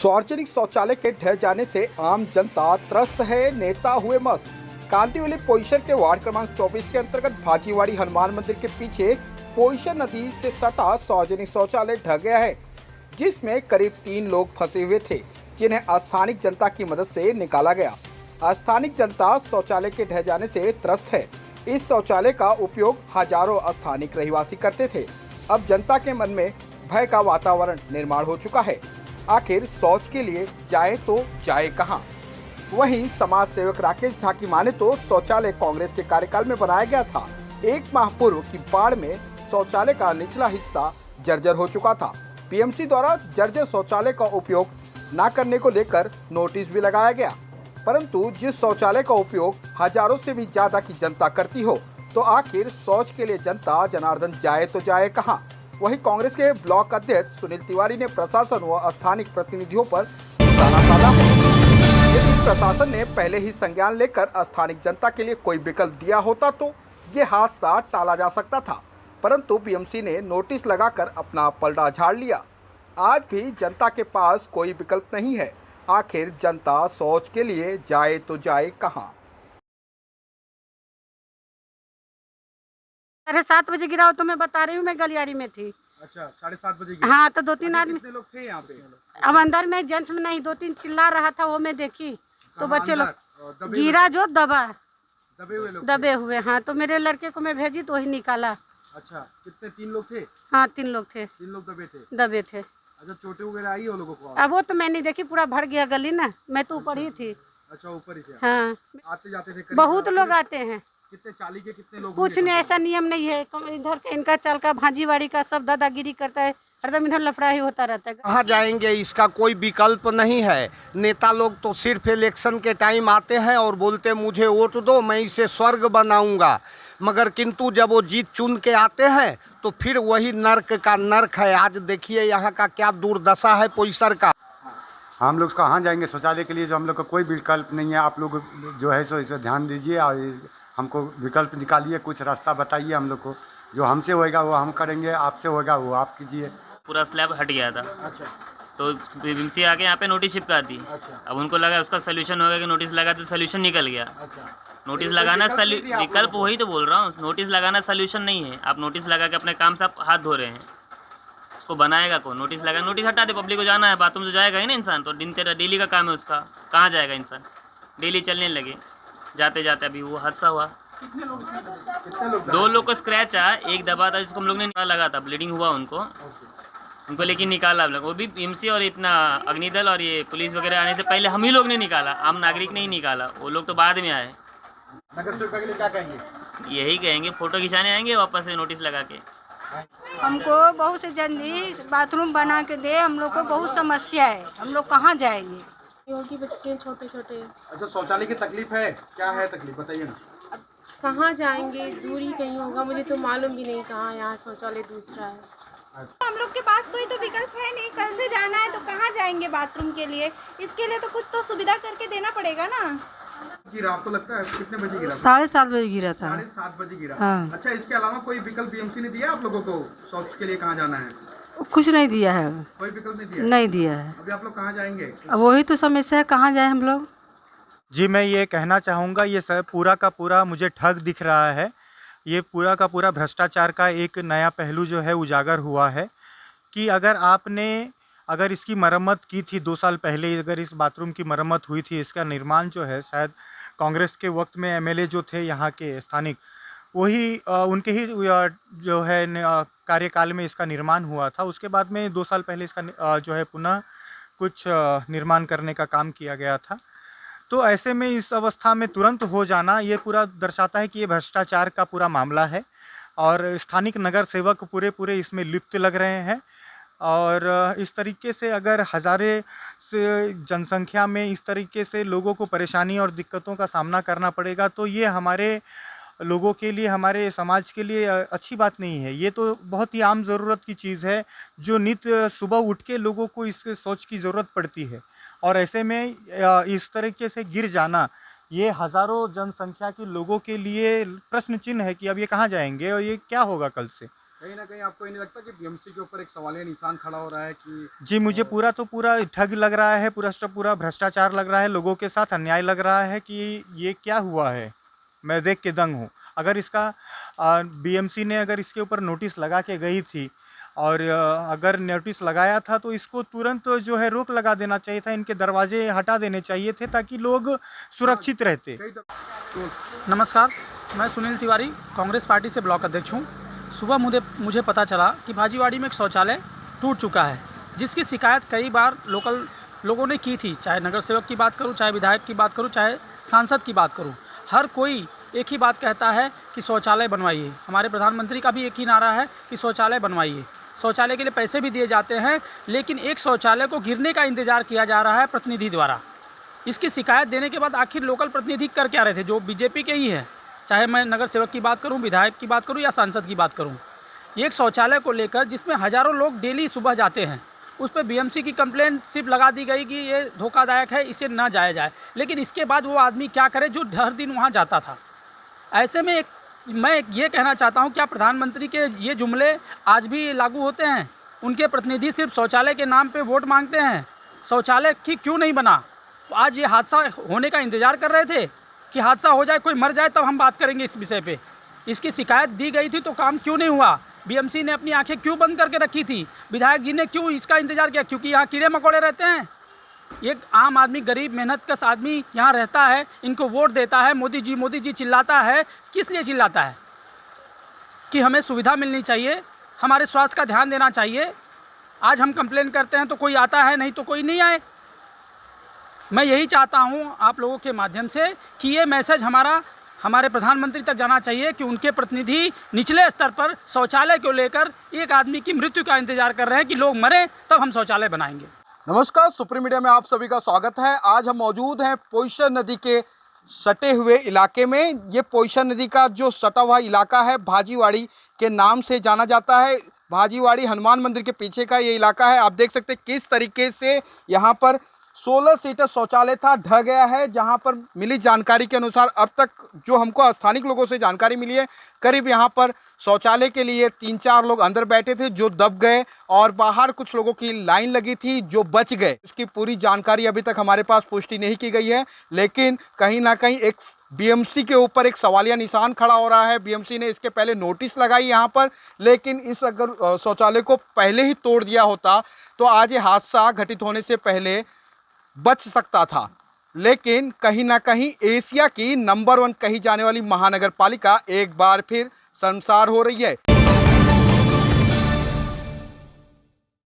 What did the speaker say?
सार्वजनिक शौचालय के ढह जाने से आम जनता त्रस्त है, नेता हुए मस्त। कांदिवली पोईसर के वार्ड क्रमांक 24 के अंतर्गत भाजीवाड़ी हनुमान मंदिर के पीछे पोईसर नदी से सटा सार्वजनिक शौचालय ढह गया है, जिसमें करीब 3 लोग फंसे हुए थे, जिन्हें स्थानिक जनता की मदद से निकाला गया। स्थानिक जनता शौचालय के ढह जाने से त्रस्त है। इस शौचालय का उपयोग हजारों स्थानिक रहवासी करते थे। अब जनता के मन में भय का वातावरण निर्माण हो चुका है। आखिर शौच के लिए जाए तो जाए कहां? वहीं समाज सेवक राकेश झा की माने तो शौचालय कांग्रेस के कार्यकाल में बनाया गया था। 1 माह पूर्व की बाढ़ में शौचालय का निचला हिस्सा जर्जर हो चुका था। पीएमसी द्वारा जर्जर शौचालय का उपयोग न करने को लेकर नोटिस भी लगाया गया, परंतु जिस शौचालय का उपयोग हजारों से भी ज्यादा की जनता करती हो, तो आखिर शौच के लिए जनता जनार्दन जाए तो जाए कहां? वहीं कांग्रेस के ब्लॉक अध्यक्ष सुनील तिवारी ने प्रशासन व स्थानिक प्रतिनिधियों पर निशाना साधा है। लेकिन प्रशासन ने पहले ही संज्ञान लेकर स्थानिक जनता के लिए कोई विकल्प दिया होता तो ये हादसा टाला जा सकता था, परंतु बीएमसी ने नोटिस लगाकर अपना पलड़ा झाड़ लिया। आज भी जनता के पास कोई विकल्प नहीं है। आखिर जनता शौच के लिए जाए तो जाए कहां? 7:30 बजे गिरा हो तो मैं बता रही हूँ, मैं गलियारी में थी। अच्छा, 7:30 बजे गिरा। हाँ, तो 2-3 आदमी। कितने लोग थे यहाँ पे? अब अंदर में जेंट्स में नहीं, 2-3 चिल्ला रहा था, वो मैं देखी तो बच्चे लोग गिरा जो दबे हुए। हाँ, तो मेरे लड़के को मैं भेजी तो वही निकाला। अच्छा, कितने? 3 लोग थे? हाँ, 3 लोग थे। 3 लोग दबे थे। अच्छा, चोटें वगैरह आई वो लोगों को? अब वो तो मैं नहीं देखी, पूरा भर गया गली ना, मैं तो ऊपर ही थी। अच्छा, ऊपर ही थे। हाँ, आते जाते थे? बहुत लोग आते हैं। कितने? 40 के कितने लोग? कुछ नहीं, ऐसा नियम नहीं है। इधर इनका चाल का भाजीवाड़ी का सब दादागिरी करता है, हरदम इधर लफड़ा ही होता रहता है। कहाँ जाएंगे, इसका कोई विकल्प नहीं है। नेता लोग तो सिर्फ इलेक्शन के टाइम आते हैं और बोलते मुझे वोट दो, मैं इसे स्वर्ग बनाऊंगा, मगर किंतु जब वो जीत चुन के आते हैं तो फिर वही नर्क का नर्क है। आज देखिए यहाँ का क्या दुर्दशा है पोईसर का। हम लोग कहाँ जाएंगे शौचालय के लिए, जो हम लोग का कोई विकल्प नहीं है। आप लोग जो है सो इस पर ध्यान दीजिए और हमको विकल्प निकालिए, कुछ रास्ता बताइए हम लोग को। जो हमसे होएगा वो हम करेंगे, आपसे होगा वो आप कीजिए। पूरा स्लैब हट गया था। अच्छा, तो बीएमसी आके यहाँ पे नोटिस चिपका दी। अच्छा, अब उनको लगा उसका सोल्यूशन होगा कि नोटिस लगा तो सोल्यूशन निकल गया। अच्छा। नोटिस लगाना विकल्प वही तो बोल रहा हूँ, नोटिस लगाना सोल्यूशन नहीं है। आप नोटिस लगा के अपने काम से आप हाथ धो रहे हैं, उसको बनाएगा कौन? नोटिस लगा, नोटिस हटा दे। पब्लिक को जाना है, बाथरूम तो जाएगा ही ना इंसान, तो डेली का काम है उसका, कहाँ जाएगा इंसान? डेली चलने लगे, जाते जाते अभी वो हादसा हुआ। कितने लोग? 2 लोग को स्क्रैच आया, एक दबा था जिसको हम लोग ने लगा था, ब्लीडिंग हुआ उनको लेकिन निकाला हम लोग। वो भी बीएमसी और इतना अग्निदल और ये पुलिस वगैरह आने से पहले हम ही लोग ने निकाला, आम नागरिक ने ही निकाला। वो लोग तो बाद में आए। नगर सेवक के लिए क्या कहेंगे? यही कहेंगे, फोटो खिंचाने आएंगे वापस से नोटिस लगा के। हमको बहुत से जल्दी बाथरूम बना के दे, हम लोग को बहुत समस्या है, हम लोग कहाँ जाएंगे? क्योंकि बच्चे छोटे छोटे। अच्छा, शौचालय की तकलीफ है? क्या है तकलीफ बताइए ना। कहाँ जाएंगे? दूर ही कहीं होगा, मुझे तो मालूम भी नहीं कहाँ यहाँ शौचालय दूसरा है। हम लोग के पास कोई तो विकल्प है नहीं, कल से जाना है तो कहाँ जाएंगे बाथरूम के लिए? इसके लिए तो कुछ तो सुविधा करके देना पड़ेगा ना। गिरा आपको लगता है? कितने बजे गिरा? 7:30 बजे गिरा था। 7:30 बजे गिरा। हाँ। अच्छा, इसके अलावा कोई विकल्प बीएमसी ने दिया आप लोगों को शौच के लिए कहाँ जाना है? कुछ नहीं दिया है, कोई विकल्प नहीं दिया? नहीं दिया है। अभी आप लोग कहाँ जाएंगे? अब वही तो समस्या है, कहाँ जाए हम लोग? जी, मैं ये कहना चाहूँगा, ये सब पूरा का पूरा मुझे ठग दिख रहा है। ये पूरा का पूरा भ्रष्टाचार का एक नया पहलू जो है उजागर हुआ है कि अगर इसकी मरम्मत की थी 2 साल पहले, अगर इस बाथरूम की मरम्मत हुई थी, इसका निर्माण जो है शायद कांग्रेस के वक्त में एमएलए जो थे यहाँ के स्थानिक, वही उनके ही जो है कार्यकाल में इसका निर्माण हुआ था। उसके बाद में 2 साल पहले इसका जो है पुनः कुछ निर्माण करने का काम किया गया था। तो ऐसे में इस अवस्था में तुरंत हो जाना ये पूरा दर्शाता है कि ये भ्रष्टाचार का पूरा मामला है और स्थानिक नगर सेवक पूरे इसमें लिप्त लग रहे हैं। और इस तरीके से अगर हज़ारे से जनसंख्या में इस तरीके से लोगों को परेशानी और दिक्कतों का सामना करना पड़ेगा, तो ये हमारे लोगों के लिए, हमारे समाज के लिए अच्छी बात नहीं है। ये तो बहुत ही आम ज़रूरत की चीज़ है, जो नित्य सुबह उठ के लोगों को इसके सोच की ज़रूरत पड़ती है। और ऐसे में इस तरीके से गिर जाना, ये हज़ारों जनसंख्या के लोगों के लिए प्रश्न चिन्ह है कि अब ये कहाँ जाएंगे और ये क्या होगा कल से। कहीं ना कहीं आपको ये नहीं लगता कि बीएमसी के ऊपर एक सवालिया निशान खड़ा हो रहा है कि जी, मुझे पूरा ठग लग रहा है, पूरा भ्रष्टाचार लग रहा है, लोगों के साथ अन्याय लग रहा है कि ये क्या हुआ है। मैं देख के दंग हूँ। अगर इसका बीएमसी ने अगर इसके ऊपर नोटिस लगा के गई थी और अगर नोटिस लगाया था तो इसको तुरंत जो है रोक लगा देना चाहिए था, इनके दरवाजे हटा देने चाहिए थे ताकि लोग सुरक्षित रहते। नमस्कार, मैं सुनील तिवारी कांग्रेस पार्टी से ब्लॉक अध्यक्ष हूँ। सुबह मुझे पता चला कि भाजीवाड़ी में एक शौचालय टूट चुका है, जिसकी शिकायत कई बार लोकल लोगों ने की थी। चाहे नगर सेवक की बात करूँ, चाहे विधायक की बात करूँ, चाहे सांसद की बात करूँ, हर कोई एक ही बात कहता है कि शौचालय बनवाइए। हमारे प्रधानमंत्री का भी एक ही नारा है कि शौचालय बनवाइए। शौचालय के लिए पैसे भी दिए जाते हैं, लेकिन एक शौचालय को गिरने का इंतज़ार किया जा रहा है प्रतिनिधि द्वारा। इसकी शिकायत देने के बाद आखिर लोकल प्रतिनिधि कर क्या रहे थे, जो बीजेपी के ही है। चाहे मैं नगर सेवक की बात करूं, विधायक की बात करूं या सांसद की बात करूं, एक शौचालय को लेकर जिसमें हज़ारों लोग डेली सुबह जाते हैं, उस पर बीएमसी की कंप्लेंट सिर्फ लगा दी गई कि ये धोखादायक है, इसे ना जाया जाए। लेकिन इसके बाद वो आदमी क्या करे जो हर दिन वहाँ जाता था। ऐसे में मैं ये कहना चाहता हूँ, क्या प्रधानमंत्री के ये जुमले आज भी लागू होते हैं? उनके प्रतिनिधि सिर्फ शौचालय के नाम पे वोट मांगते हैं। शौचालय की क्यों नहीं बना? आज ये हादसा होने का इंतज़ार कर रहे थे कि हादसा हो जाए, कोई मर जाए, तब हम बात करेंगे इस विषय पे। इसकी शिकायत दी गई थी तो काम क्यों नहीं हुआ? बीएमसी ने अपनी आंखें क्यों बंद करके रखी थी? विधायक जी ने क्यों इसका इंतज़ार किया? क्योंकि यहाँ कीड़े मकोड़े रहते हैं। एक आम आदमी, गरीब मेहनतकश आदमी यहाँ रहता है, इनको वोट देता है, मोदी जी चिल्लाता है। किस लिए चिल्लाता है? कि हमें सुविधा मिलनी चाहिए, हमारे स्वास्थ्य का ध्यान देना चाहिए। आज हम कंप्लेन करते हैं तो कोई आता है, नहीं तो कोई नहीं आए। मैं यही चाहता हूँ आप लोगों के माध्यम से कि ये मैसेज हमारे प्रधानमंत्री तक जाना चाहिए कि उनके प्रतिनिधि निचले स्तर पर शौचालय को लेकर एक आदमी की मृत्यु का इंतजार कर रहे हैं कि लोग मरे तब हम शौचालय बनाएंगे। नमस्कार, सुप्रीम मीडिया में आप सभी का स्वागत है। आज हम मौजूद हैं पोईसर नदी के सटे हुए इलाके में। ये पोईसर नदी का जो सटा हुआ इलाका है भाजीवाड़ी के नाम से जाना जाता है। भाजीवाड़ी हनुमान मंदिर के पीछे का ये इलाका है। आप देख सकते हैं किस तरीके से यहाँ पर 16 सीटर शौचालय था, ढह गया है। जहां पर मिली जानकारी के अनुसार, अब तक जो हमको स्थानिक लोगों से जानकारी मिली है, करीब यहां पर शौचालय के लिए 3-4 लोग अंदर बैठे थे जो दब गए और बाहर कुछ लोगों की लाइन लगी थी जो बच गए। उसकी पूरी जानकारी अभी तक हमारे पास पुष्टि नहीं की गई है, लेकिन कहीं ना कहीं एक बीएमसी के ऊपर एक सवालिया निशान खड़ा हो रहा है। बीएमसी ने इसके पहले नोटिस लगाई यहाँ पर, लेकिन इस अगर शौचालय को पहले ही तोड़ दिया होता तो आज ये हादसा घटित होने से पहले बच सकता था। लेकिन कहीं ना कहीं एशिया की नंबर 1 कही जाने वाली महानगर पालिका एक बार फिर शर्मसार हो रही है।